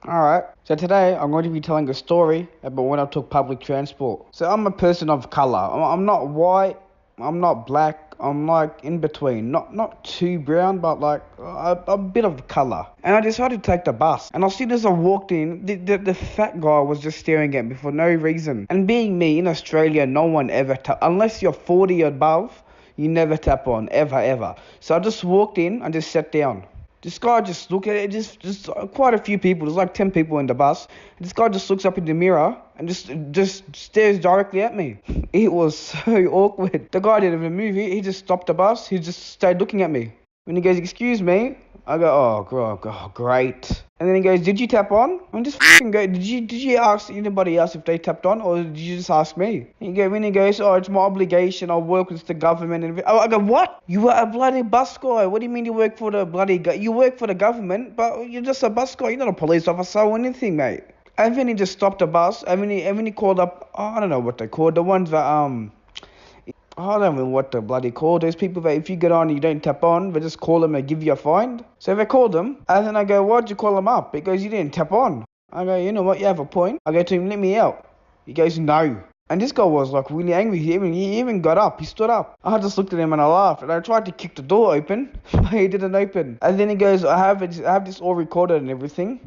Alright, so today I'm going to be telling a story about when I took public transport. So I'm a person of color. I'm not white, I'm not black, I'm like in between. Not too brown, but like a bit of color. And I decided to take the bus. And as soon as I walked in, the fat guy was just staring at me for no reason. And being me, in Australia, no one ever, unless you're 40 or above, you never tap on, ever. So I just walked in and just sat down. This guy just look at it, just quite a few people. There's like 10 people in the bus. This guy just looks up in the mirror and just stares directly at me. It was so awkward. The guy didn't even move. He just stopped the bus. He just stayed looking at me. When he goes, "Excuse me," I go, "Oh, great." And then he goes, "Did you tap on?" I'm just fucking go. Did you ask anybody else if they tapped on, or did you just ask me? When he goes, "Oh, it's my obligation. I work with the government." And I go, "What? You are a bloody bus guy. What do you mean you work for the bloody? You work for the government, but you're just a bus guy. You're not a police officer or anything, mate." And then he just stopped the bus. And then he called up. I don't know what they called the ones that I don't know what the bloody call. There's people that if you get on and you don't tap on, they just call them and give you a fine. So they called them, and then I go, "Why'd you call them up?" Because you didn't tap on. I go, "You know what, you have a point." I go to him, "Let me out." He goes, "No." And this guy was like really angry. He even got up. He stood up. I just looked at him and I laughed. And I tried to kick the door open, but he didn't open. And then he goes, I have this all recorded and everything.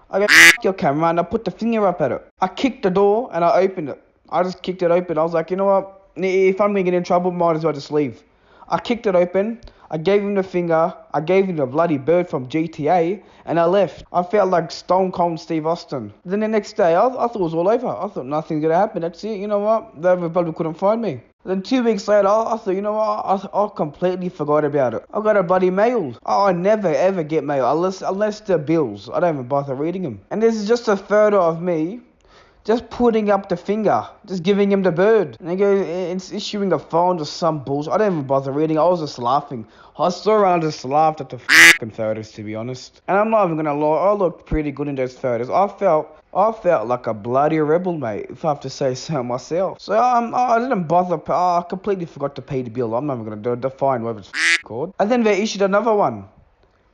I go, "F your camera," and I put the finger up at it. I kicked the door and I opened it. I just kicked it open. I was like, "You know what? If I'm gonna get in trouble, might as well just leave." I kicked it open. I gave him the finger. I gave him the bloody bird from GTA, and I left. I felt like Stone Cold Steve Austin. Then the next day, I thought it was all over. I thought nothing's gonna happen. That's it. You know what? They probably couldn't find me. Then 2 weeks later, I thought, you know what? I completely forgot about it. I got a bloody mail. I never ever get mail unless they're bills. I don't even bother reading them. And this is just a photo of me just putting up the finger, just giving him the bird. And he goes, it's issuing a phone to some bullshit. I didn't even bother reading. I was just laughing. I saw around, just laughed at the fucking photos, to be honest. And I'm not even gonna lie, I looked pretty good in those photos. I felt like a bloody rebel, mate, if I have to say so myself. So I didn't bother. I completely forgot to pay the bill. I'm not even gonna do the fine, whatever it's called. And then they issued another one.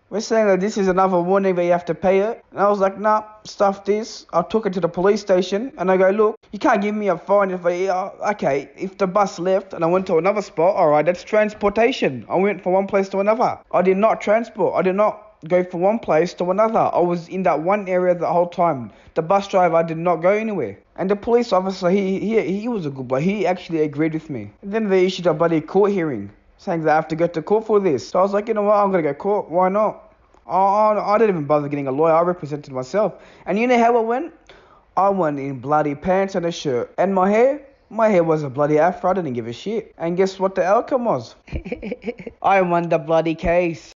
We're saying that this is another warning that you have to pay it. And I was like, "Nah, stuff this." I took it to the police station and I go, "Look, you can't give me a fine if the bus left and I went to another spot, alright, that's transportation. I went from one place to another. I did not transport. I did not go from one place to another. I was in that one area the whole time. The bus driver did not go anywhere." And the police officer, he was a good boy. He actually agreed with me. And then they issued a bloody court hearing, saying that I have to go to court for this. So I was like, "You know what, I'm going to go to court. Why not?" I didn't even bother getting a lawyer. I represented myself. And you know how it went? I went in bloody pants and a shirt. And my hair? My hair was a bloody afro. I didn't give a shit. And guess what the outcome was? I won the bloody case.